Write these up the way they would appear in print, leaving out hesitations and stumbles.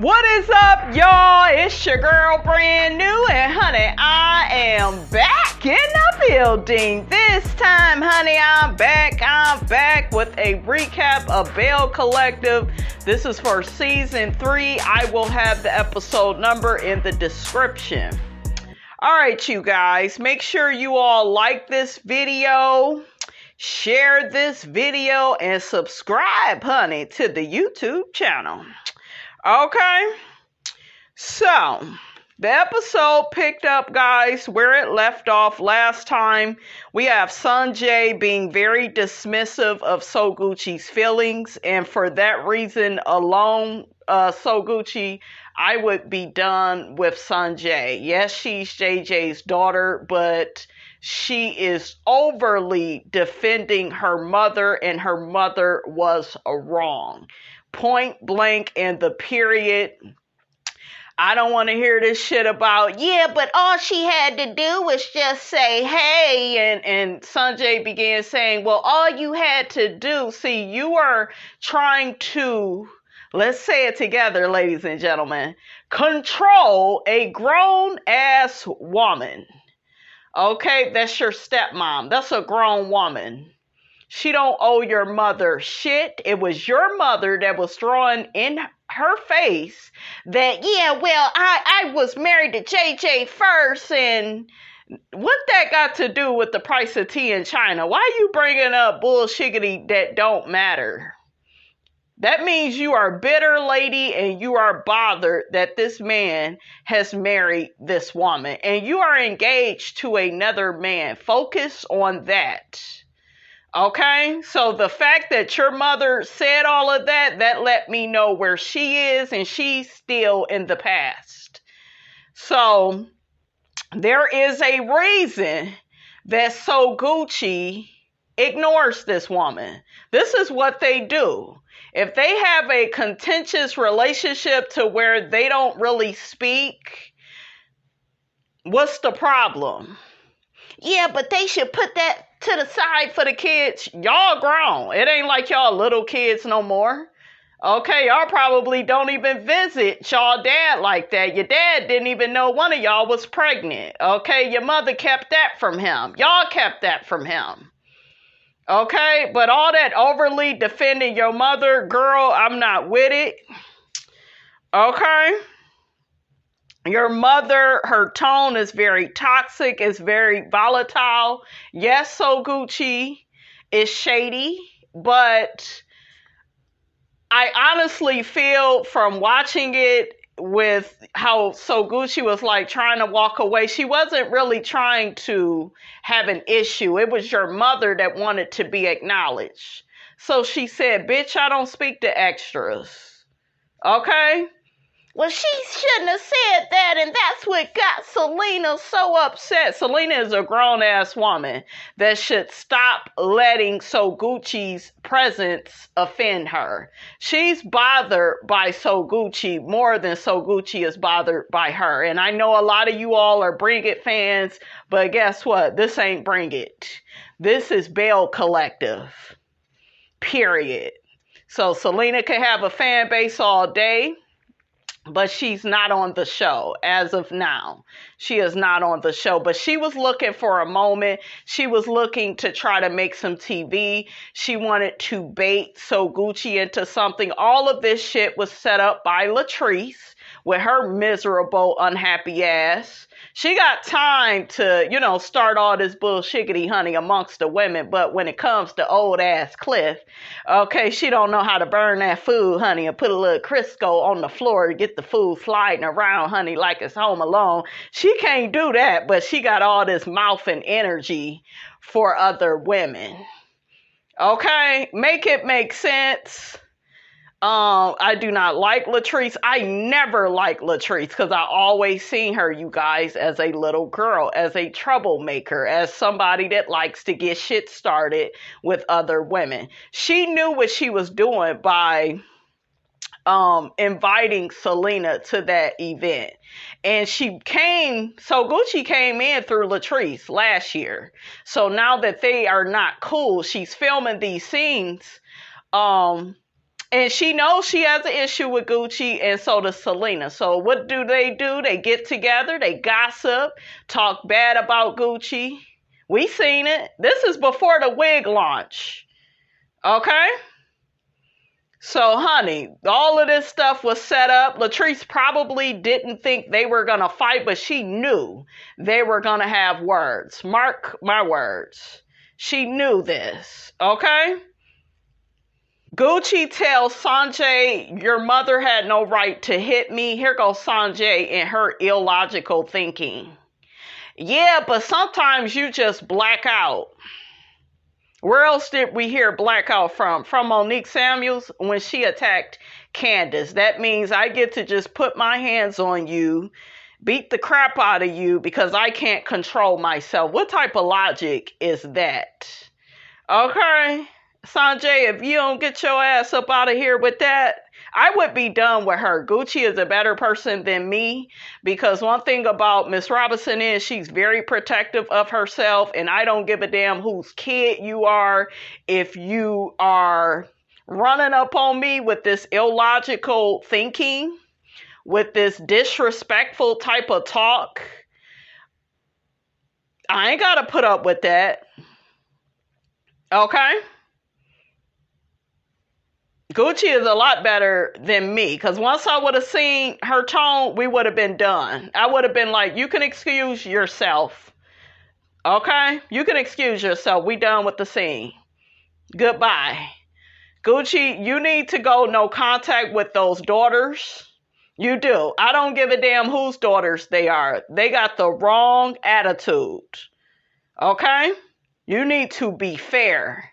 What is up, y'all? It's your girl, brand new, and honey, I am back in the building. This time, honey, I'm back with a recap of Belle Collective. This is for season 3. I will have the episode number in the description. All right, you guys, make sure you all like this video, share this video, and subscribe, honey, to the YouTube channel. Okay, so the episode picked up, guys, where it left off last time. We have Sunjae being very dismissive of Sogucci's feelings, and for that reason alone, Sogucci, I would be done with Sunjae. Yes, she's JJ's daughter, but she is overly defending her mother, and her mother was wrong. Point blank and the period. I don't want to hear this shit about, yeah, but all she had to do was just say, hey, and Sunjae began saying, well, all you had to do, see, you are trying to, let's say it together, ladies and gentlemen, control a grown-ass woman. Okay, that's your stepmom. That's a grown woman. She don't owe your mother shit. It was your mother that was throwing in her face that, yeah, well, I was married to JJ first, and what that got to do with the price of tea in China? Why are you bringing up bullshiggity that don't matter? That means you are bitter, lady, and you are bothered that this man has married this woman, and you are engaged to another man. Focus on that. Okay, so the fact that your mother said all of that, that let me know where she is, and she's still in the past. So there is a reason that Sogucci ignores this woman. This is what they do. If they have a contentious relationship to where they don't really speak, what's the problem? Yeah, but they should put that to the side for the kids. Y'all grown. It ain't like y'all little kids no more. Okay, y'all probably don't even visit y'all dad like that. Your dad didn't even know one of y'all was pregnant. Okay, your mother kept that from him. Y'all kept that from him. Okay, but all that overly defending your mother, girl, I'm not with it. Okay? Your mother, her tone is very toxic, it's very volatile. Yes, Sogucci is shady, but I honestly feel from watching it with how Sogucci was like trying to walk away, she wasn't really trying to have an issue. It was your mother that wanted to be acknowledged. So she said, bitch, I don't speak to extras. Okay? Well, she shouldn't have said that, and that's what got Selena so upset. Selena is a grown-ass woman that should stop letting Sogucci's presence offend her. She's bothered by Sogucci more than Sogucci is bothered by her. And I know a lot of you all are Bring It fans, but guess what? This ain't Bring It. This is Belle Collective. Period. So Selena can have a fan base all day, but she's not on the show as of now. She is not on the show, but she was looking for a moment. She was looking to try to make some TV. She wanted to bait Sogucci into something. All of this shit was set up by Latrice with her miserable, unhappy ass. She got time to, start all this bullshiggity, honey, amongst the women. But when it comes to old ass Cliff, okay, she don't know how to burn that food, honey, and put a little Crisco on the floor to get the food sliding around, honey, like it's Home Alone. She can't do that, but she got all this mouth and energy for other women. Okay, make it make sense. I do not like Latrice. I never liked Latrice because I always seen her, you guys, as a little girl, as a troublemaker, as somebody that likes to get shit started with other women. She knew what she was doing by inviting Selena to that event. And Sogucci came in through Latrice last year. So now that they are not cool, she's filming these scenes And she knows she has an issue with Gucci, and so does Selena. So what do? They get together, they gossip, talk bad about Gucci. We seen it. This is before the wig launch. Okay? So, honey, all of this stuff was set up. Latrice probably didn't think they were going to fight, but she knew they were going to have words. Mark my words. She knew this. Okay? Gucci tells Sunjae, your mother had no right to hit me. Here goes Sunjae and her illogical thinking. Yeah, but sometimes you just black out. Where else did we hear blackout from? From Monique Samuels when she attacked Candace. That means I get to just put my hands on you, beat the crap out of you because I can't control myself. What type of logic is that? Okay, Sunjae, if you don't get your ass up out of here with that, I would be done with her. Gucci is a better person than me because one thing about Miss Robinson is she's very protective of herself, and I don't give a damn whose kid you are. If you are running up on me with this illogical thinking, with this disrespectful type of talk, I ain't got to put up with that. Okay? Gucci is a lot better than me because once I would have seen her tone, we would have been done. I would have been like, you can excuse yourself. Okay? You can excuse yourself. We done with the scene. Goodbye. Gucci, you need to go no contact with those daughters. You do. I don't give a damn whose daughters they are. They got the wrong attitude. Okay? You need to be fair.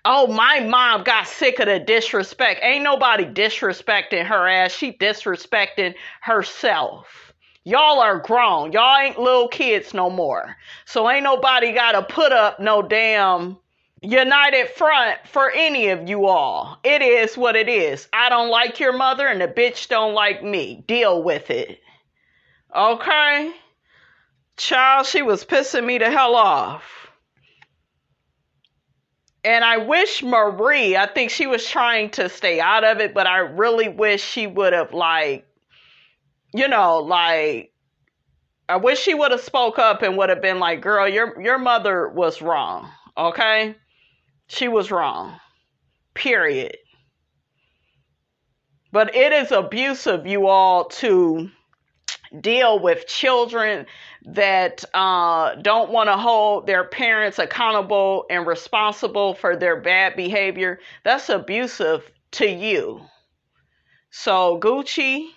Oh, my mom got sick of the disrespect. Ain't nobody disrespecting her ass. She disrespecting herself. Y'all are grown. Y'all ain't little kids no more. So ain't nobody got to put up no damn united front for any of you all. It is what it is. I don't like your mother and the bitch don't like me. Deal with it. Okay? Child, she was pissing me the hell off. And I wish Marie, I think she was trying to stay out of it, but I really wish she would have I wish she would have spoke up and would have been like, girl, your mother was wrong. Okay? She was wrong. Period. But it is abusive, you all, to deal with children that don't want to hold their parents accountable and responsible for their bad behavior. That's abusive to you. So Gucci,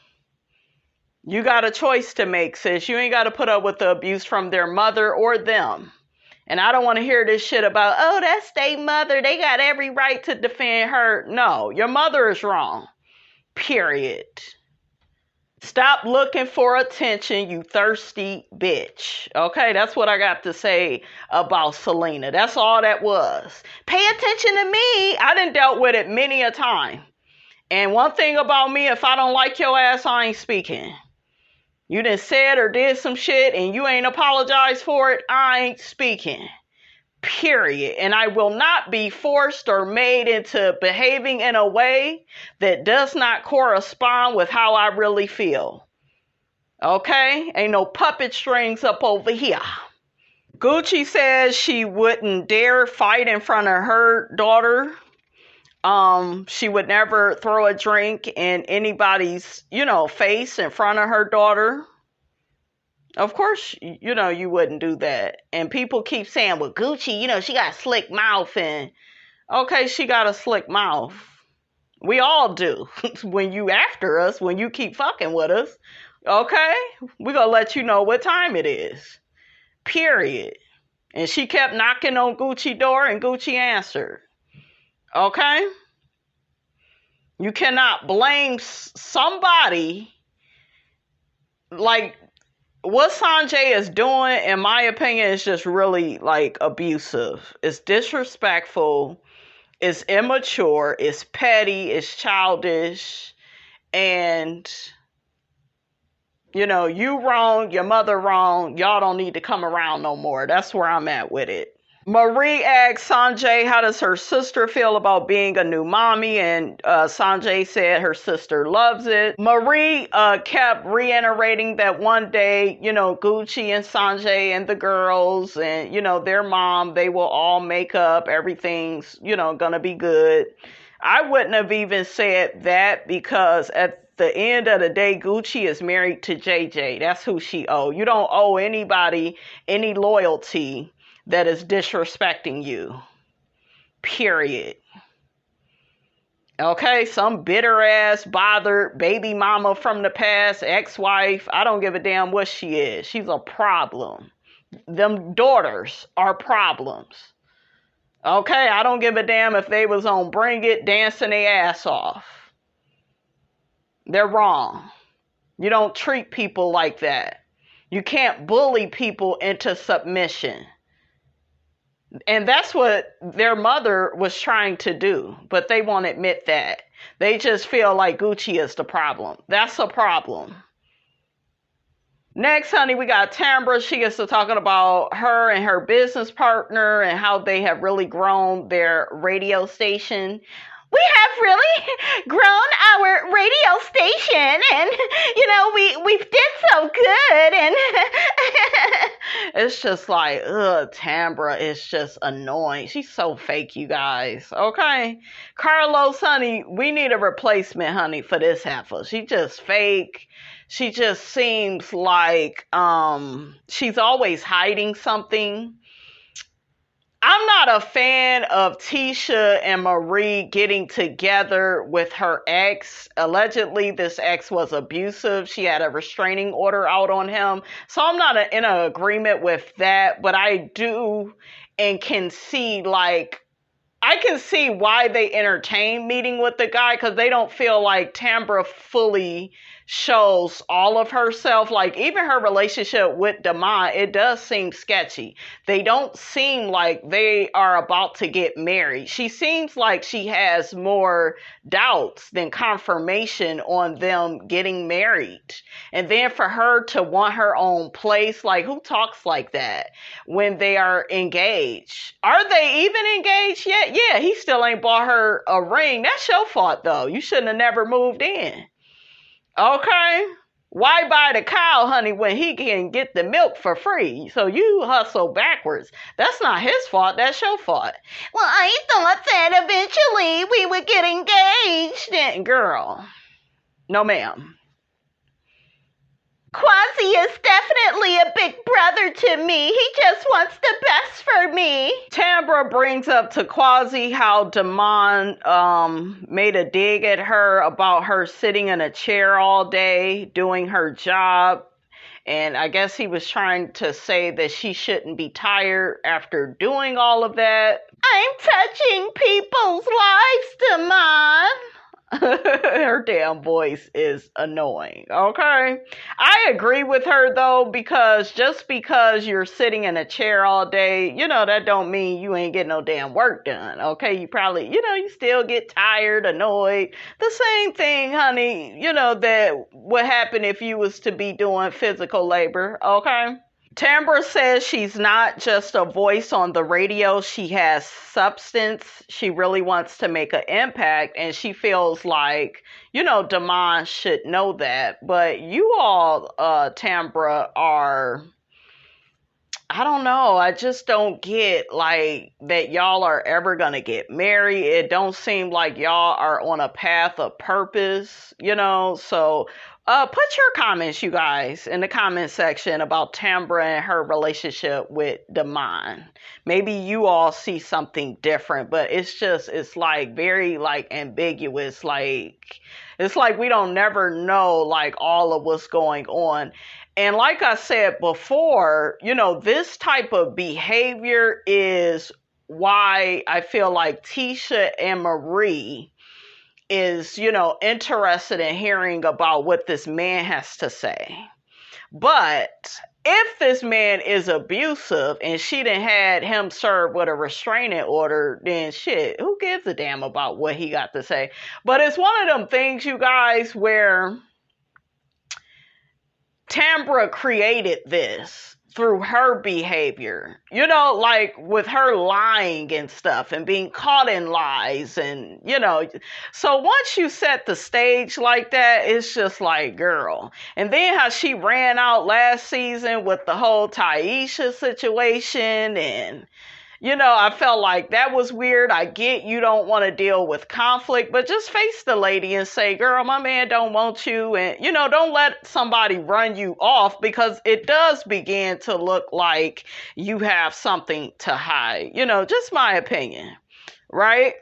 you got a choice to make, sis. You ain't got to put up with the abuse from their mother or them. And I don't want to hear this shit about, oh, that's their mother. They got every right to defend her. No, your mother is wrong. Period. Stop looking for attention, you thirsty bitch. Okay, that's what I got to say about Selena. That's all that was. Pay attention to me. I done dealt with it many a time. And one thing about me, if I don't like your ass, I ain't speaking. You done said or did some shit and you ain't apologized for it, I ain't speaking. Period. And I will not be forced or made into behaving in a way that does not correspond with how I really feel. Okay? Ain't no puppet strings up over here. Gucci says she wouldn't dare fight in front of her daughter. She would never throw a drink in anybody's, face in front of her daughter. Of course, you wouldn't do that. And people keep saying, well, Gucci, she got a slick mouth. And okay, she got a slick mouth. We all do. When you after us, when you keep fucking with us, okay, we're going to let you know what time it is. Period. And she kept knocking on Gucci's door and Gucci answered. Okay? You cannot blame somebody like what Sunjae is doing, in my opinion, is just really abusive. It's disrespectful. It's immature. It's petty. It's childish. And, you wrong. Your mother wrong. Y'all don't need to come around no more. That's where I'm at with it. Marie asked Sanjay, how does her sister feel about being a new mommy? And Sanjay said her sister loves it. Marie kept reiterating that one day, Gucci and Sanjay and the girls and, their mom, they will all make up. Everything's, gonna be good. I wouldn't have even said that because at the end of the day, Gucci is married to JJ. That's who she owes. You don't owe anybody any loyalty that is disrespecting you. Period. Okay, some bitter ass, bothered baby mama from the past, ex-wife. I don't give a damn what she is. She's a problem. Them daughters are problems. Okay, I don't give a damn if they was on Bring It, dancing their ass off. They're wrong. You don't treat people like that. You can't bully people into submission. And that's what their mother was trying to do, but they won't admit that. They just feel like Gucci is the problem. That's a problem. Next, honey, we got Tambra. She gets to talking about her and her business partner and how they have really grown their radio station. We have really grown our radio station and, we did so good. And it's just like, Tambra is just annoying. She's so fake, you guys. Okay. Carlos, honey, we need a replacement, honey, for this heifer. She just fake. She just seems like she's always hiding something. I'm not a fan of Tisha and Marie getting together with her ex. Allegedly, this ex was abusive. She had a restraining order out on him. So I'm not in an agreement with that. But I do and can see, I can see why they entertain meeting with the guy because they don't feel like Tambra fully shows all of herself. Like even her relationship with M.I.A, it does seem sketchy. They don't seem like they are about to get married. She seems like she has more doubts than confirmation on them getting married. And then for her to want her own place, like who talks like that when they are engaged? Are they even engaged yet? Yeah, he still ain't bought her a ring. That's your fault though. You shouldn't have never moved in. Okay? Why buy the cow, honey, when he can get the milk for free? So you hustle backwards. That's not his fault. That's your fault. Well, I thought that eventually we would get engaged. And girl, no ma'am. Quasi is definitely a big brother to me. He just wants the best for me. Tambra brings up to Quasi how Damon made a dig at her about her sitting in a chair all day doing her job. And I guess he was trying to say that she shouldn't be tired after doing all of that. I'm touching people's lives, Damon. Her damn voice is annoying. Okay. I agree with her though, because just because you're sitting in a chair all day, that don't mean you ain't getting no damn work done. Okay. You probably, you still get tired, annoyed. The same thing, honey, that would happen if you was to be doing physical labor. Okay. Tambra says she's not just a voice on the radio. She has substance. She really wants to make an impact. And she feels like, Damon should know that. But you all, Tambra, are, I don't know. I just don't get that y'all are ever going to get married. It don't seem like y'all are on a path of purpose, so... put your comments, you guys, in the comment section about Tambra and her relationship with Damon. Maybe you all see something different, but it's very ambiguous. It's like we don't never know all of what's going on. And like I said before, this type of behavior is why I feel like Tisha and Marie is, interested in hearing about what this man has to say. But if this man is abusive and she done had him served with a restraining order, then shit, who gives a damn about what he got to say? But it's one of them things, you guys, where Tambra created this. through her behavior, like with her lying and stuff and being caught in lies and, so once you set the stage like that, it's just like, girl. And then how she ran out last season with the whole TAISHA situation and, I felt like that was weird. I get you don't want to deal with conflict, but just face the lady and say, girl, my man don't want you. And, don't let somebody run you off because it does begin to look like you have something to hide. Just my opinion, right?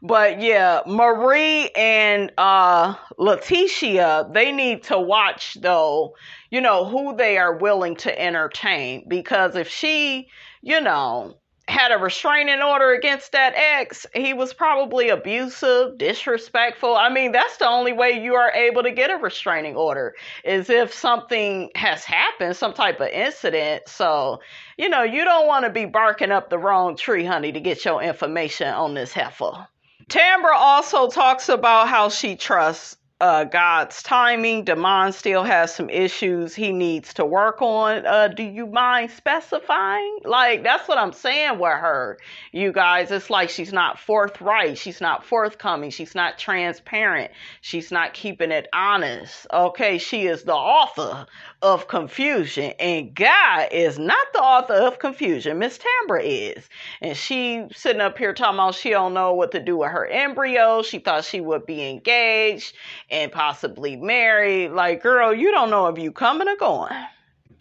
But yeah, Marie and LATEASHIA, they need to watch though, who they are willing to entertain. Because if she, had a restraining order against that ex, he was probably abusive, disrespectful. I mean, that's the only way you are able to get a restraining order is if something has happened, some type of incident. So, you don't want to be barking up the wrong tree, honey, to get your information on this heifer. Tambra also talks about how she trusts God's timing. Damon still has some issues he needs to work on. Do you mind specifying? Like, that's what I'm saying with her, you guys. It's like she's not forthright. She's not forthcoming. She's not transparent. She's not keeping it honest. Okay, she is the author of confusion, and God is not the author of confusion. Miss Tambra is. And she sitting up here talking about she don't know what to do with her embryo. She thought she would be engaged and possibly married. Like, girl, you don't know if you coming or going.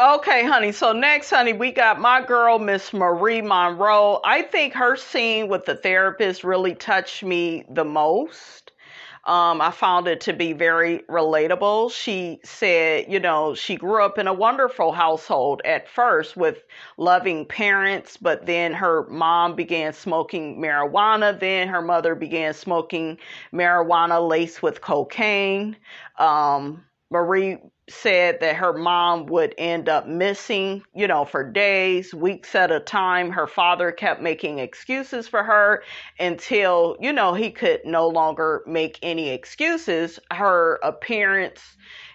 Okay, honey. So next, honey, we got my girl, Miss Marie Monroe. I think her scene with the therapist really touched me the most. I found it to be very relatable. She said, she grew up in a wonderful household at first with loving parents, but then her mom began smoking marijuana. Then her mother began smoking marijuana laced with cocaine. Marie said that her mom would end up missing, for days, weeks at a time. Her father kept making excuses for her until, he could no longer make any excuses. Her appearance,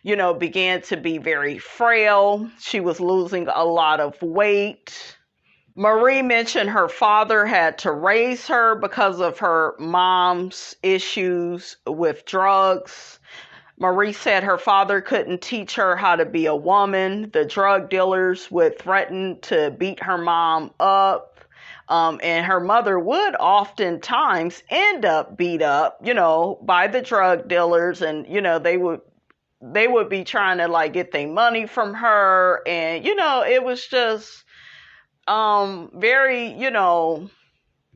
began to be very frail. She was losing a lot of weight. Marie mentioned her father had to raise her because of her mom's issues with drugs. Marie said her father couldn't teach her how to be a woman. The drug dealers would threaten to beat her mom up. And her mother would oftentimes end up beat up, by the drug dealers. And, they would be trying to like get their money from her. And, it was just very,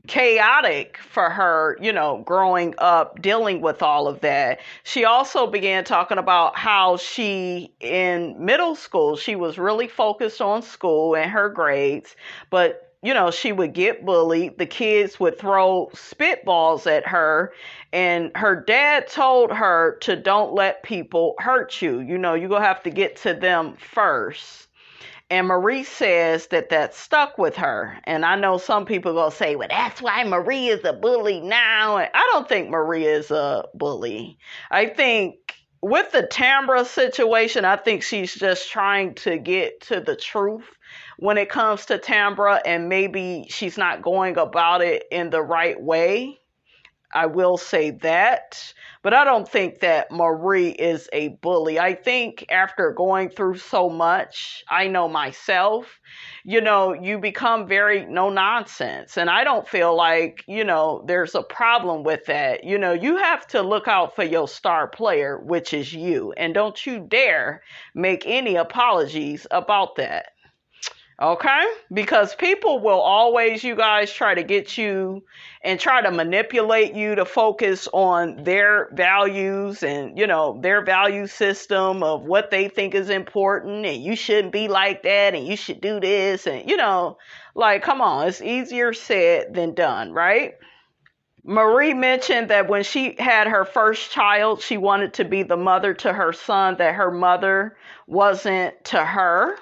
chaotic for her, growing up, dealing with all of that. She also began talking about how she, in middle school, she was really focused on school and her grades, but, she would get bullied. The kids would throw spitballs at her, and her dad told her to don't let people hurt you. You're going to have to get to them first. And Marie says that stuck with her. And I know some people going to say, well, that's why Marie is a bully now. And I don't think Marie is a bully. I think with the Tambra situation, I think she's just trying to get to the truth when it comes to Tambra. And maybe she's not going about it in the right way. I will say that. But I don't think that Marie is a bully. I think after going through so much, I know myself, you become very no nonsense. And I don't feel like, there's a problem with that. You have to look out for your star player, which is you. And don't you dare make any apologies about that. Okay? Because people will always, you guys, try to get you and try to manipulate you to focus on their values and, their value system of what they think is important. And you shouldn't be like that. And you should do this. And, like, come on, it's easier said than done, right? Marie mentioned that when she had her first child, she wanted to be the mother to her son, that her mother wasn't to her.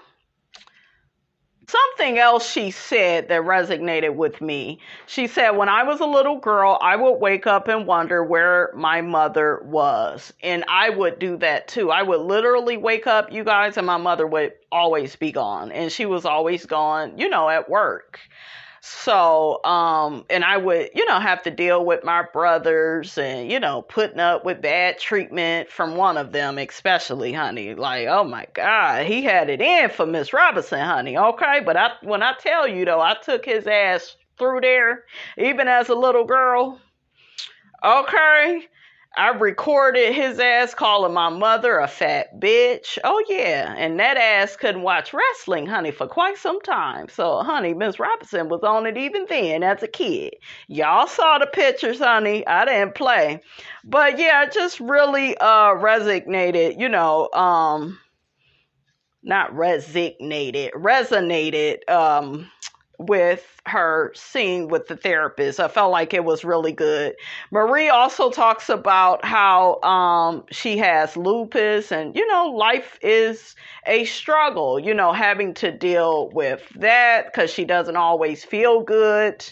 Something else she said that resonated with me. She said, when I was a little girl, I would wake up and wonder where my mother was. And I would do that too. I would literally wake up, you guys, and my mother would always be gone. And she was always gone, at work. So, and I would, have to deal with my brothers and, putting up with bad treatment from one of them, especially, honey. Like, oh my God, he had it in for Miss Robinson, honey. Okay. But when I tell you though, I took his ass through there, even as a little girl. Okay. I recorded his ass calling my mother a fat bitch. Oh, yeah. And that ass couldn't watch wrestling, honey, for quite some time. So, honey, Miss Robinson was on it even then as a kid. Y'all saw the pictures, honey. I didn't play. But, yeah, it just really resonated, resonated with her scene with the therapist. I felt like it was really good. Marie also talks about how she has lupus and, life is a struggle, having to deal with that because she doesn't always feel good.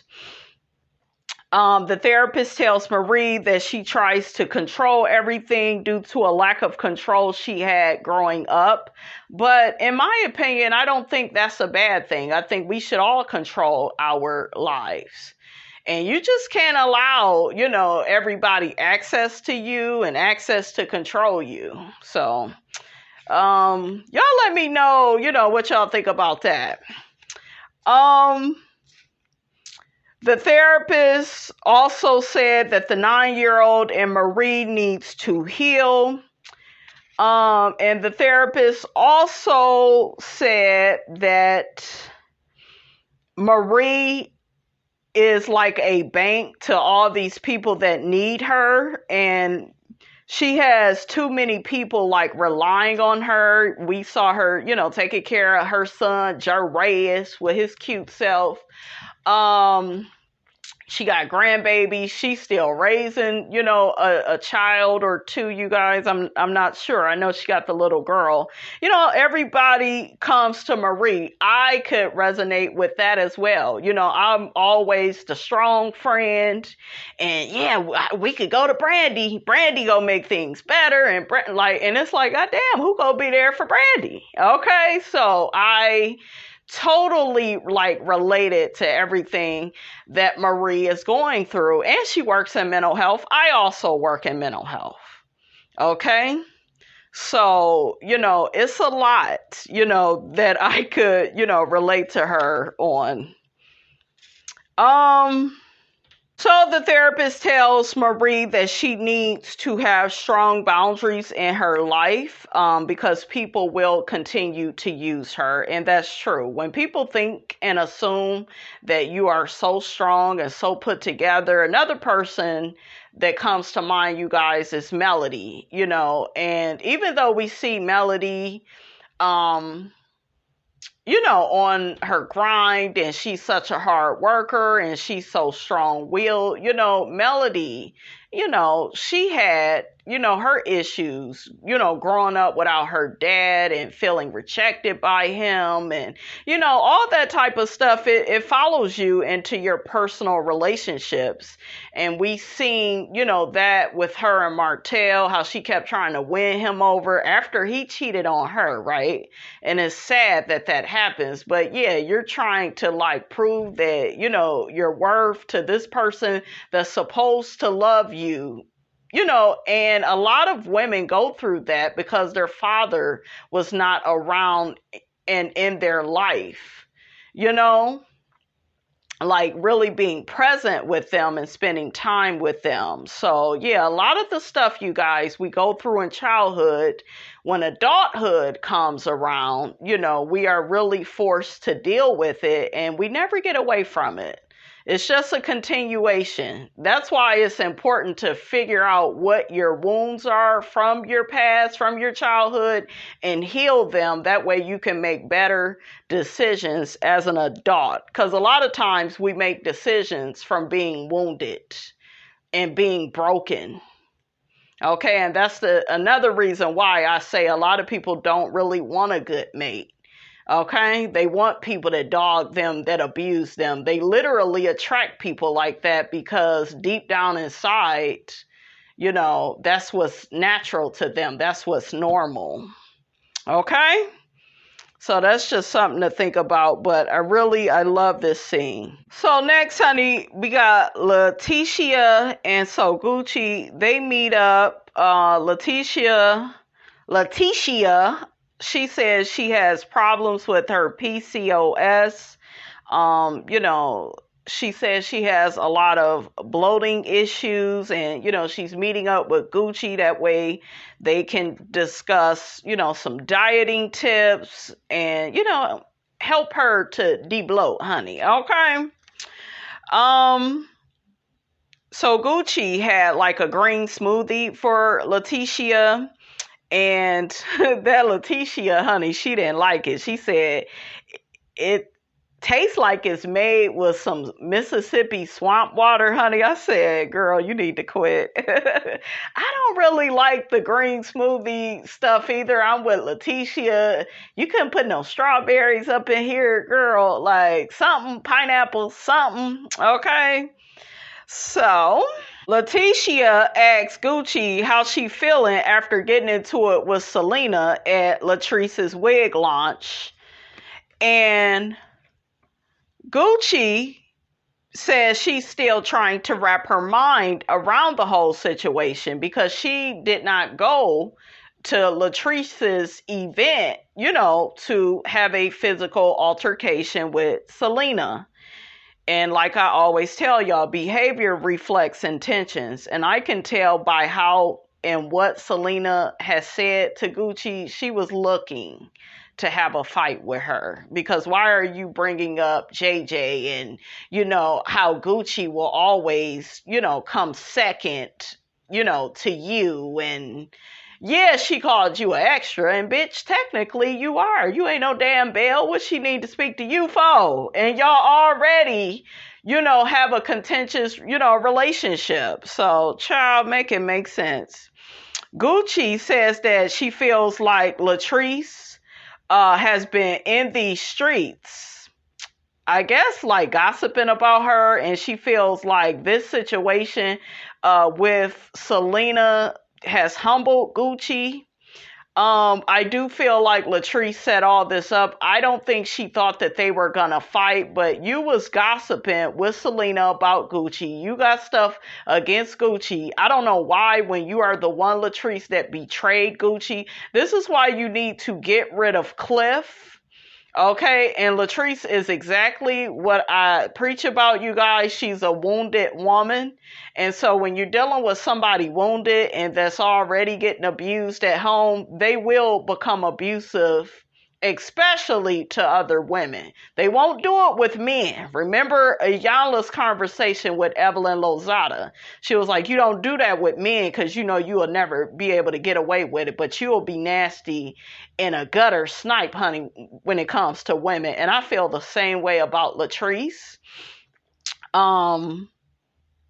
The therapist tells Marie that she tries to control everything due to a lack of control she had growing up. But in my opinion, I don't think that's a bad thing. I think we should all control our lives. And you just can't allow, everybody access to you and access to control you. So, y'all let me know, what y'all think about that. The therapist also said that the 9-year-old in Marie needs to heal. And the therapist also said that Marie is like a bank to all these people that need her. And she has too many people like relying on her. We saw her, taking care of her son, Joe Reyes, with his cute self. She got grandbabies. She's still raising, a child or two, you guys. I'm not sure. I know she got the little girl. Everybody comes to Marie. I could resonate with that as well. I'm always the strong friend. And yeah, we could go to Brandy. Brandy gonna make things better. And it's like, God damn, who gonna be there for Brandy? Okay, so I totally related to everything that Marie is going through, and she works in mental health. I also work in mental health. Okay. So, it's a lot, that I could, relate to her on. So the therapist tells Marie that she needs to have strong boundaries in her life because people will continue to use her. And that's true. When people think and assume that you are so strong and so put together, another person that comes to mind, you guys, is Melody, and even though we see Melody, on her grind, and she's such a hard worker and she's so strong-willed, Melody, she had, her issues, growing up without her dad and feeling rejected by him and, all that type of stuff. It follows you into your personal relationships. And we seen, that with her and Martell, how she kept trying to win him over after he cheated on her, right? And it's sad that that happens. But yeah, you're trying to prove that, your worth to this person that's supposed to love you. And a lot of women go through that because their father was not around and in their life, really being present with them and spending time with them. So yeah, a lot of the stuff, you guys, we go through in childhood, when adulthood comes around, we are really forced to deal with it and we never get away from it. It's just a continuation. That's why it's important to figure out what your wounds are from your past, from your childhood, and heal them. That way you can make better decisions as an adult. Because a lot of times we make decisions from being wounded and being broken. Okay, and that's another reason why I say a lot of people don't really want a good mate. Okay? They want people that dog them, that abuse them. They literally attract people like that because deep down inside, you know, that's what's natural to them. That's what's normal. Okay? So that's just something to think about. But I love this scene. So next, honey, we got LATEASHIA and Sogucci. They meet up. Latricia, she says she has problems with her PCOS. You know, she says she has a lot of bloating issues, and, you know, she's meeting up with Gucci. That way they can discuss, you know, some dieting tips and, you know, help her to de-bloat, honey. Okay. So Gucci had like a green smoothie for LATEASHIA, and that LATEASHIA, honey, she didn't like it. She said it tastes like it's made with some Mississippi swamp water, honey. I said, girl, you need to quit. I don't really like the green smoothie stuff either. I'm with LATEASHIA. You couldn't put no strawberries up in here, girl. Like something, pineapple, something. Okay. So LATEASHIA asked Gucci how she feeling after getting into it with Selena at Latrice's wig launch. And Gucci says she's still trying to wrap her mind around the whole situation because she did not go to Latrice's event, you know, to have a physical altercation with Selena. And like I always tell y'all, behavior reflects intentions. And I can tell by how and what Selena has said to Gucci, she was looking to have a fight with her. Because why are you bringing up JJ and, you know, how Gucci will always, you know, come second, you know, to you. And yeah, she called you an extra, and bitch, technically you are. You ain't no damn Belle. What she need to speak to you for? And y'all already, you know, have a contentious, you know, relationship. So, child, make it make sense. Gucci says that she feels like Latrice has been in these streets, I guess, like gossiping about her, and she feels like this situation with Selena has humbled Gucci. I do feel like Latrice set all this up. I don't think she thought that they were gonna fight, but you was gossiping with Selena about Gucci. You got stuff against Gucci. I don't know why, when you are the one, Latrice, that betrayed Gucci. This is why you need to get rid of Cliff. Okay, and Latrice is exactly what I preach about, you guys. She's a wounded woman. And so when you're dealing with somebody wounded and that's already getting abused at home, they will become abusive, especially to other women. They won't do it with men. Remember Ayala's conversation with Evelyn Lozada. She was like, you don't do that with men because you know you will never be able to get away with it, but you'll be nasty and a gutter snipe, honey, when it comes to women. And I feel the same way about Latrice.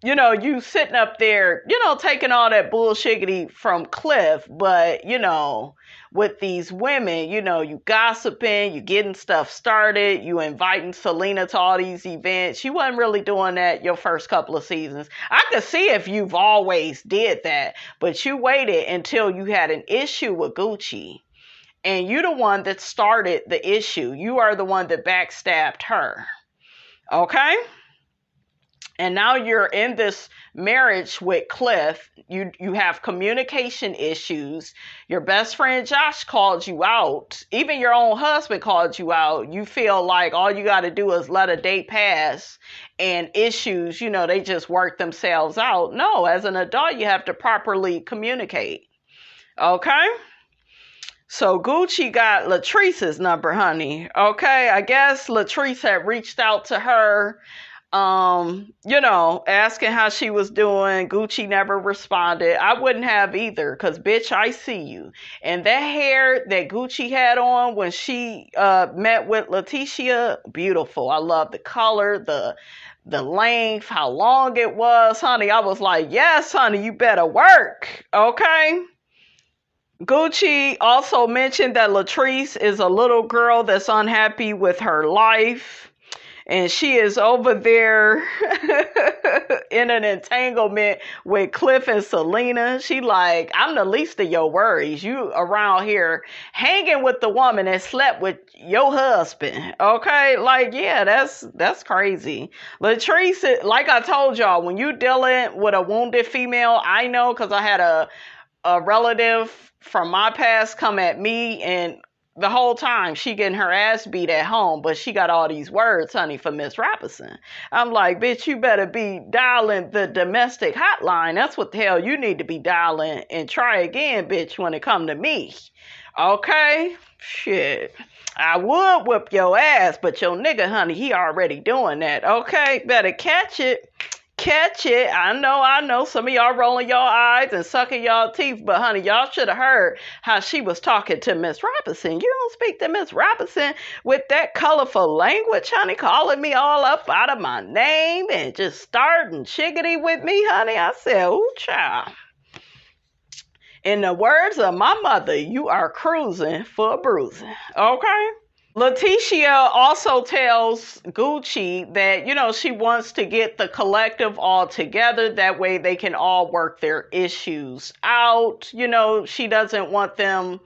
You know, you sitting up there, you know, taking all that bullshiggity from Cliff, but, you know, with these women, you know, you gossiping, you getting stuff started, you inviting Selena to all these events. You wasn't really doing that your first couple of seasons. I could see if you've always did that, but you waited until you had an issue with Gucci. And you the one that started the issue. You are the one that backstabbed her. Okay? And now you're in this marriage with Cliff. You have communication issues. Your best friend Josh called you out. Even your own husband called you out. You feel like all you got to do is let a day pass and issues, you know, they just work themselves out. No, as an adult, you have to properly communicate. Okay? So Gucci got Latrice's number, honey. Okay, I guess Latrice had reached out to her, you know, asking how she was doing. Gucci never responded. I wouldn't have either, because bitch, I see you. And that hair that Gucci had on when she met with LATEASHIA, beautiful. I love the color, the length, how long it was, honey. I was like, yes, honey, you better work. Okay. Gucci also mentioned that Latrice is a little girl that's unhappy with her life. And she is over there in an entanglement with Cliff and Selena. She like, I'm the least of your worries. You around here hanging with the woman that slept with your husband. Okay? Like, yeah, that's crazy. Latrice, like I told y'all, when you dealing with a wounded female, I know because I had a relative from my past come at me, and the whole time she getting her ass beat at home, but she got all these words, honey, for Miss Robinson. I'm like, bitch, you better be dialing the domestic hotline. That's what the hell you need to be dialing, and try again, bitch, when it come to me. Okay? Shit. I would whip your ass, but your nigga, honey, he already doing that. Okay? Better catch it. Catch it. I know. Some of y'all rolling your eyes and sucking y'all teeth, but honey, y'all should have heard how she was talking to Miss Robinson. You don't speak to Miss Robinson with that colorful language, honey, calling me all up out of my name and just starting chickadee with me, honey. I said, ooh, child. In the words of my mother, you are cruising for a bruising. Okay? LATEASHIA also tells Gucci that, she wants to get the collective all together. That way they can all work their issues out. She doesn't want them,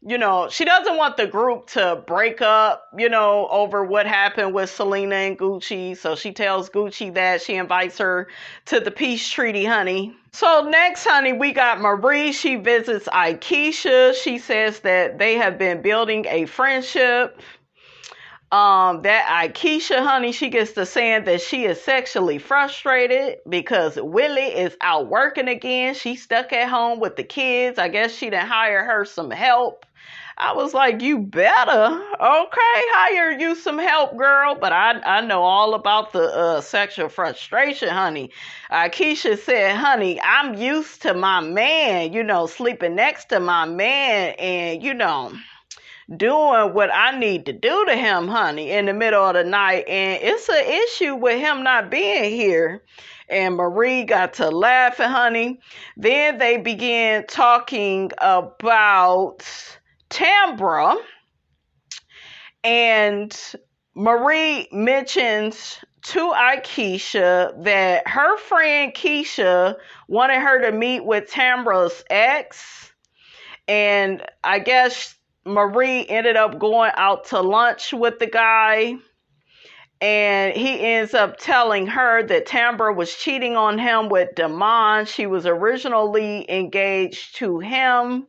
she doesn't want the group to break up, over what happened with Selena and Gucci. So she tells Gucci that she invites her to the peace treaty, honey. So next, honey, we got Marie. She visits Akeisha. She says that they have been building a friendship. That Akeisha, honey, she gets to saying that she is sexually frustrated because Willie is out working again. She's stuck at home with the kids. I guess she done hire her some help. I was like, you better, okay, hire you some help, girl. But I know all about the sexual frustration, honey. Akeisha said, honey, I'm used to my man, sleeping next to my man and, doing what I need to do to him, honey, in the middle of the night. And it's an issue with him not being here. And Marie got to laughing, honey. Then they began talking about Tambra, and Marie mentions to Akeisha that her friend Keisha wanted her to meet with Tambra's ex, and I guess Marie ended up going out to lunch with the guy, and he ends up telling her that Tambra was cheating on him with Damon. She was originally engaged to him.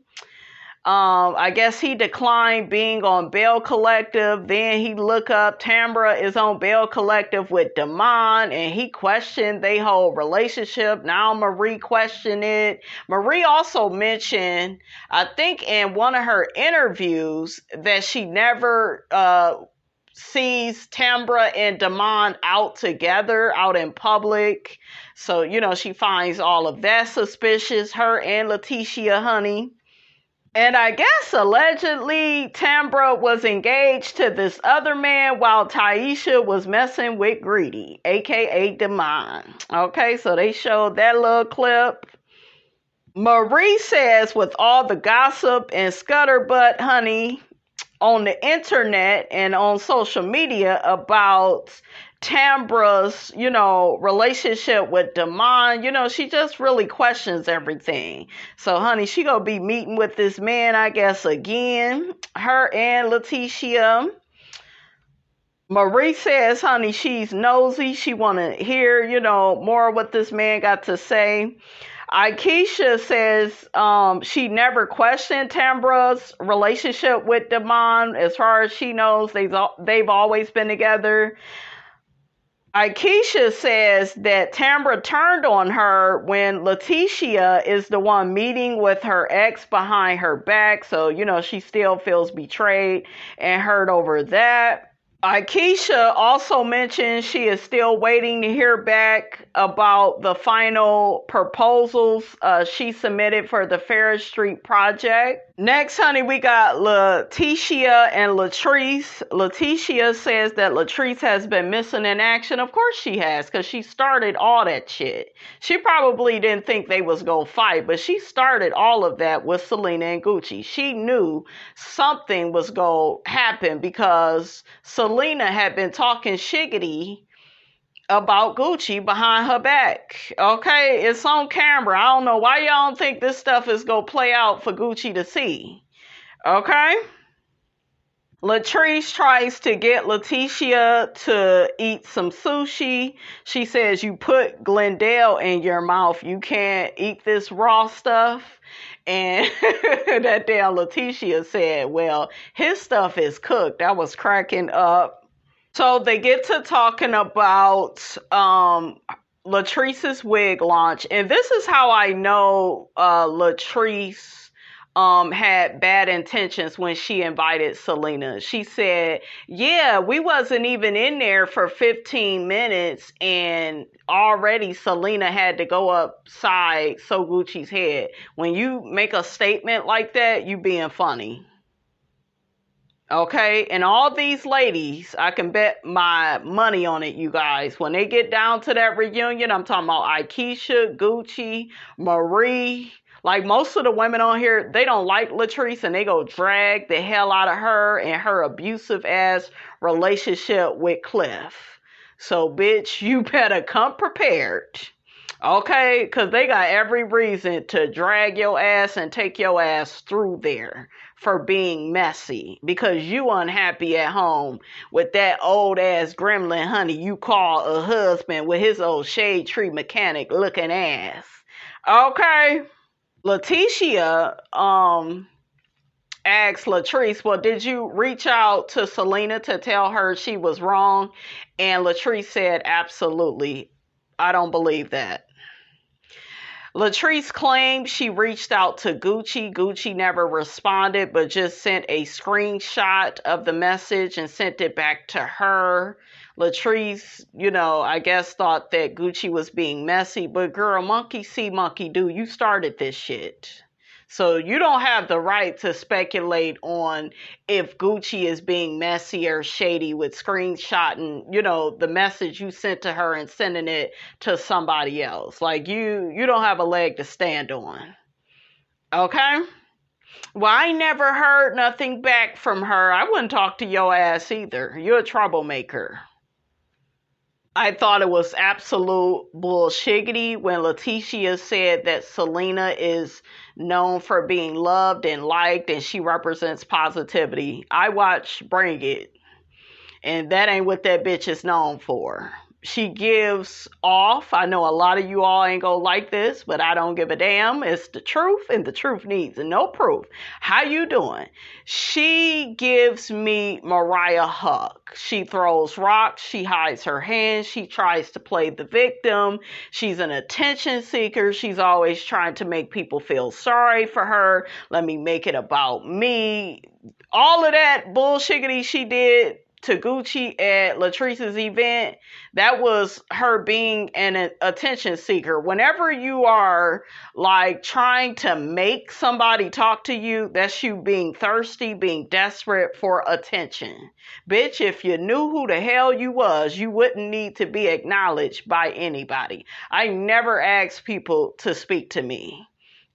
I guess he declined being on Belle Collective. Then he looked up Tambra is on Belle Collective with Damon, and he questioned their whole relationship. Now Marie questioned it. Marie also mentioned, I think in one of her interviews, that she never sees Tambra and Damon out together, out in public. So, she finds all of that suspicious, her and LATEASHIA, honey. And I guess allegedly Tambra was engaged to this other man while Taisha was messing with Greedy, aka Damon. Okay, so they showed that little clip. Marie says with all the gossip and scutterbutt, honey, on the internet and on social media about Tambra's, relationship with Damon, she just really questions everything. So, honey, she gonna be meeting with this man, I guess, again, her and LATEASHIA. Marie says, honey, she's nosy. She want to hear, more what this man got to say. Akeisha says she never questioned Tambra's relationship with Damon. As far as she knows, they've always been together. Akeisha says that Tambra turned on her when LATEASHIA is the one meeting with her ex behind her back. So, she still feels betrayed and hurt over that. Akeisha also mentioned she is still waiting to hear back about the final proposals she submitted for the Ferris Street project. Next, honey, we got LATEASHIA and Latrice. LATEASHIA says that Latrice has been missing in action. Of course she has, because she started all that shit. She probably didn't think they was gonna fight, but she started all of that with Selena and Gucci. She knew something was gonna happen because Selena had been talking shiggity about Gucci behind her back. Okay, it's on camera. I don't know why y'all don't think this stuff is gonna play out for Gucci to see. Okay? Latrice tries to get LATEASHIA to eat some sushi. She says, you put Glendale in your mouth. You can't eat this raw stuff. And that damn LATEASHIA said, well, his stuff is cooked. I was cracking up. So they get to talking about Latrice's wig launch. And this is how I know Latrice had bad intentions when she invited Selena. She said, yeah, we wasn't even in there for 15 minutes and already Selena had to go upside Sogucci's head. When you make a statement like that, you being funny. Okay, and all these ladies, I can bet my money on it, you guys. When they get down to that reunion, I'm talking about Akeisha, Gucci, Marie. Like most of the women on here, they don't like Latrice and they go drag the hell out of her and her abusive ass relationship with Cliff. So, bitch, you better come prepared. Okay, because they got every reason to drag your ass and take your ass through there for being messy because you unhappy at home with that old ass gremlin honey you call a husband with his old shade tree mechanic looking ass. Okay. LATEASHIA asked Latrice, well, did you reach out to Selena to tell her she was wrong? And Latrice said, absolutely. I don't believe that. Latrice claimed she reached out to Gucci. Gucci never responded, but just sent a screenshot of the message and sent it back to her. Latrice, I guess thought that Gucci was being messy, but girl, monkey see, monkey do. You started this shit. So you don't have the right to speculate on if Gucci is being messy or shady with screenshotting, the message you sent to her and sending it to somebody else. Like you don't have a leg to stand on. Okay? Well, I never heard nothing back from her. I wouldn't talk to your ass either. You're a troublemaker. I thought it was absolute bullshiggity when LATEASHIA said that Selena is known for being loved and liked and she represents positivity. I watched Bring It, and that ain't what that bitch is known for. She gives off, I know a lot of you all ain't gonna like this, but I don't give a damn. It's the truth, and the truth needs no proof. How you doing? She gives me Mariah Huck. She throws rocks. She hides her hands. She tries to play the victim. She's an attention seeker. She's always trying to make people feel sorry for her. Let me make it about me. All of that bullshiggity she did to Gucci at Latrice's event, that was her being an attention seeker. Whenever you are like trying to make somebody talk to you, that's you being thirsty, being desperate for attention. Bitch, if you knew who the hell you was, you wouldn't need to be acknowledged by anybody. I never ask people to speak to me.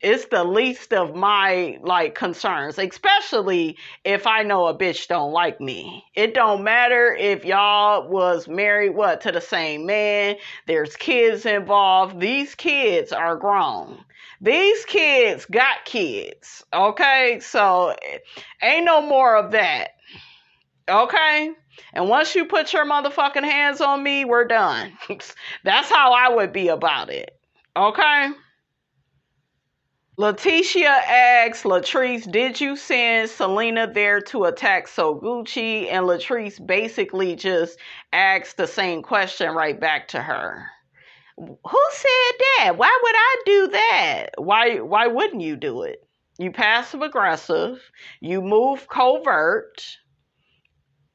It's the least of my concerns, especially if I know a bitch don't like me. It don't matter if y'all was married to the same man. There's kids involved. These kids are grown. These kids got kids. Okay, so ain't no more of that. Okay. And once you put your motherfucking hands on me, we're done. That's how I would be about it. Okay. LATEASHIA asks Latrice, did you send Selena there to attack Sogucci? And Latrice basically just asked the same question right back to her. Who said that? Why would I do that? Why wouldn't you do it? You passive aggressive. You move covert.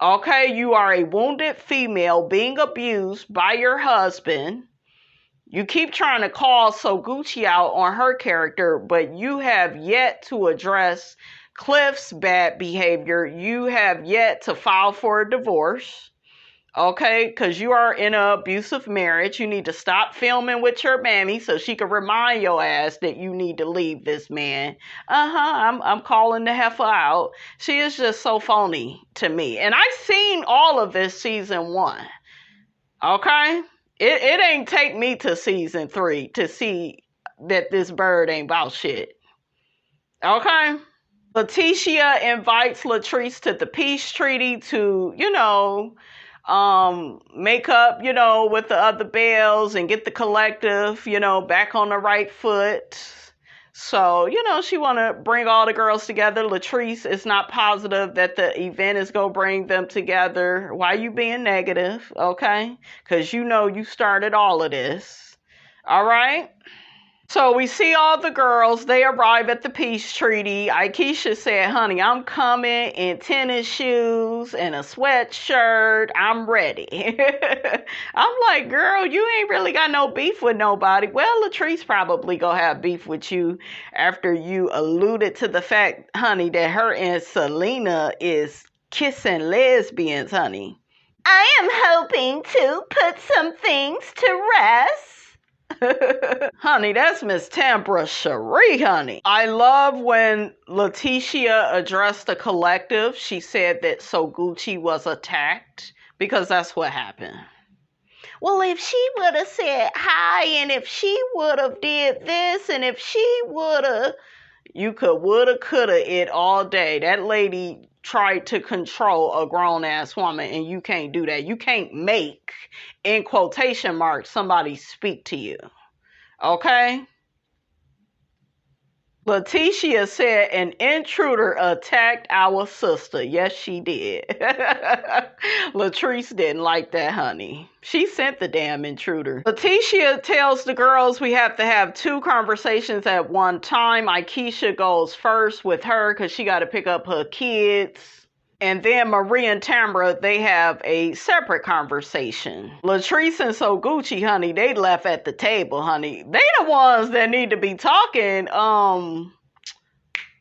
Okay, you are a wounded female being abused by your husband. You keep trying to call Sogucci out on her character, but you have yet to address Cliff's bad behavior. You have yet to file for a divorce. Okay, because you are in an abusive marriage. You need to stop filming with your mammy so she can remind your ass that you need to leave this man. I'm calling the heifer out. She is just so phony to me. And I've seen all of this season 1. Okay? It ain't take me to season 3 to see that this bird ain't about shit. Okay? LATEASHIA invites Latrice to the peace treaty to, make up, with the other Bells and get the collective, back on the right foot. So, she want to bring all the girls together. Latrice is not positive that the event is going to bring them together. Why you being negative? Okay. Because you started all of this. All right. So we see all the girls. They arrive at the peace treaty. Akeisha said, honey, I'm coming in tennis shoes and a sweatshirt. I'm ready. I'm like, girl, you ain't really got no beef with nobody. Well, Latrice probably gonna have beef with you after you alluded to the fact, honey, that her and Selena is kissing lesbians, honey. I am hoping to put some things to rest. Honey, that's Miss Tambracherie, honey. I love when LATEASHIA addressed the collective. She said that Sogucci was attacked because that's what happened. Well, if she would have said hi, and if she would have did this, and if she would have, you could woulda, coulda it all day. That lady tried to control a grown-ass woman, and you can't do that. You can't make, in quotation marks, somebody speak to you. Okay? LATEASHIA said an intruder attacked our sister. Yes, she did. Latrice didn't like that, honey. She sent the damn intruder. LATEASHIA tells the girls we have to have 2 conversations at one time. Akeisha goes first with her because she got to pick up her kids. And then M.I.A and Tambra, they have a separate conversation. Latrice and Sogucci, honey, they left at the table, honey. They the ones that need to be talking.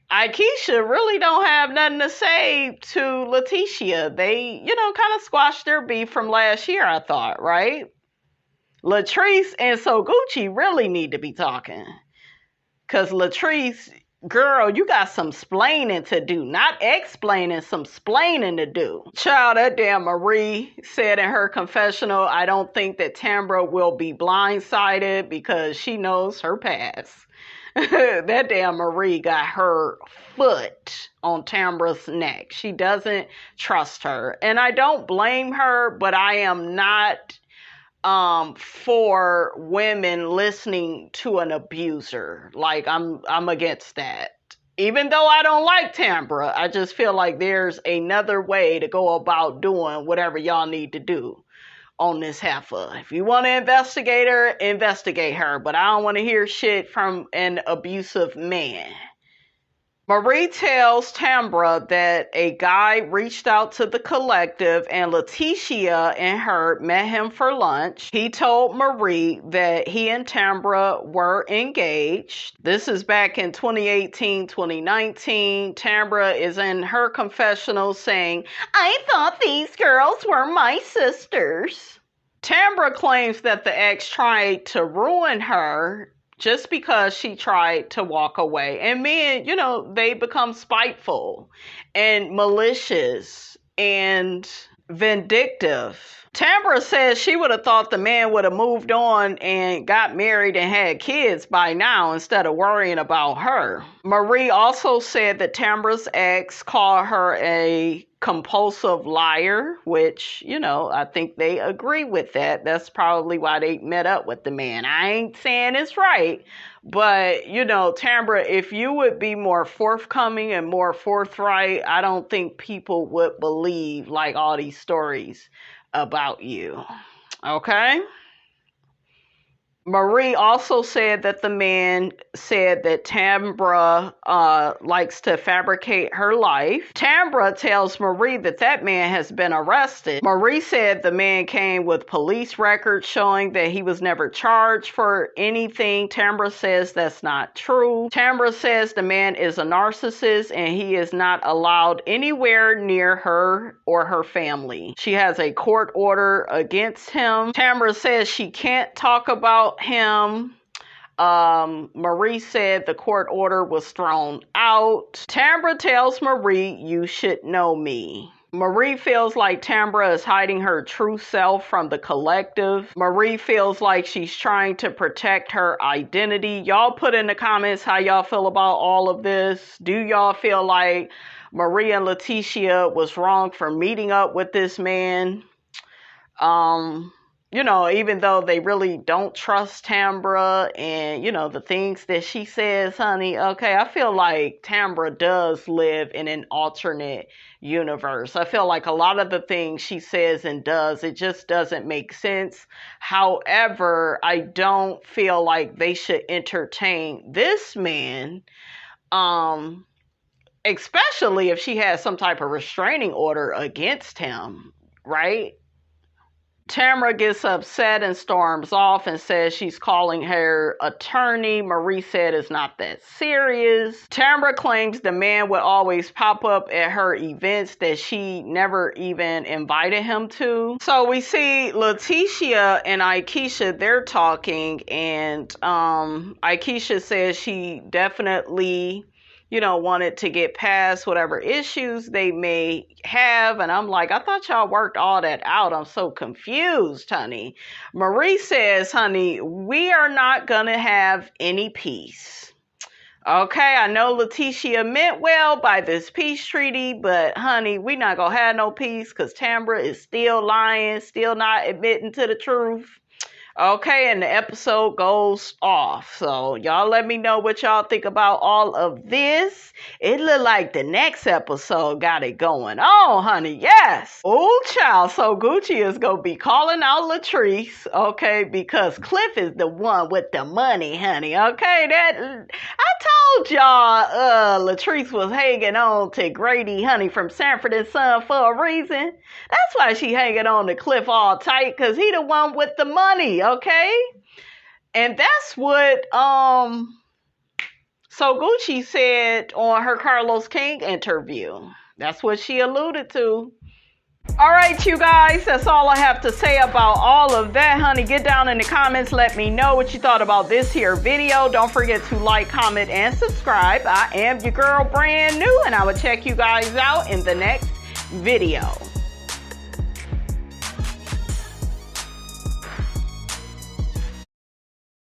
Akeisha really don't have nothing to say to LATEASHIA. They, kind of squashed their beef from last year, I thought, right? Latrice and Sogucci really need to be talking. Because Latrice, girl, you got some splaining to do. Not explaining, some splaining to do. Child, that damn M.I.A said in her confessional, I don't think that Tambra will be blindsided because she knows her past. That damn M.I.A got her foot on Tambra's neck. She doesn't trust her. And I don't blame her, but I am not for women listening to an abuser. Like, I'm against that. Even though I don't like Tambra, I just feel like there's another way to go about doing whatever y'all need to do on this heifer. If you want to investigate her, but I don't want to hear shit from an abusive man. M.I.A tells Tambra that a guy reached out to the collective and LATEASHIA and her met him for lunch. He told M.I.A that he and Tambra were engaged. This is back in 2018, 2019. Tambra is in her confessional saying, I thought these girls were my sisters. Tambra claims that the ex tried to ruin her just because she tried to walk away. And men, they become spiteful and malicious and vindictive. Tambra says she would have thought the man would have moved on and got married and had kids by now instead of worrying about her. M.I.A also said that Tambra's ex called her a compulsive liar, which, I think they agree with that. That's probably why they met up with the man. I ain't saying it's right, but, Tambra, if you would be more forthcoming and more forthright, I don't think people would believe like all these stories about you. Okay? Marie also said that the man said that Tambra likes to fabricate her life. Tambra tells Marie that that man has been arrested. Marie said the man came with police records showing that he was never charged for anything. Tambra says that's not true. Tambra says the man is a narcissist and he is not allowed anywhere near her or her family. She has a court order against him. Tambra says she can't talk about him. Marie said the court order was thrown out. Tambra tells Marie, you should know me. Marie feels like Tambra is hiding her true self from the collective. Marie feels like she's trying to protect her identity. Y'all put in the comments how y'all feel about all of this. Do y'all feel like Marie and LATEASHIA was wrong for meeting up with this man? You know, even though they really don't trust Tambra and, you know, the things that she says, honey, okay, I feel like Tambra does live in an alternate universe. I feel like a lot of the things she says and does, it just doesn't make sense. However, I don't feel like they should entertain this man, especially if she has some type of restraining order against him, right? Tambra gets upset and storms off and says she's calling her attorney. Marie said it's not that serious. Tambra claims the man would always pop up at her events that she never even invited him to. So we see LATEASHIA and Aikisha, they're talking, and Aikisha says she definitely, you know, wanted to get past whatever issues they may have. And I'm like, I thought y'all worked all that out. I'm so confused, honey. Marie says, honey, we are not going to have any peace. Okay, I know LATEASHIA meant well by this peace treaty, but honey, we not going to have no peace because Tambra is still lying, still not admitting to the truth. Okay, and the episode goes off. So y'all let me know what y'all think about all of this. It look like the next episode got it going on, honey. Yes. Oh, child. Sogucci is going to be calling out Latrice, okay, because Cliff is the one with the money, honey. Okay, I told y'all Latrice was hanging on to Grady, honey, from Sanford and Son for a reason. That's why she hanging on to Cliff all tight, because he the one with the money. Okay, and that's what Sogucci said on her Carlos King interview. That's what she alluded to. All right, you guys, that's all I have to say about all of that, honey. Get down in the comments. Let me know what you thought about this here video. Don't forget to like, comment, and subscribe. I am your girl, brand new, and I will check you guys out in the next video.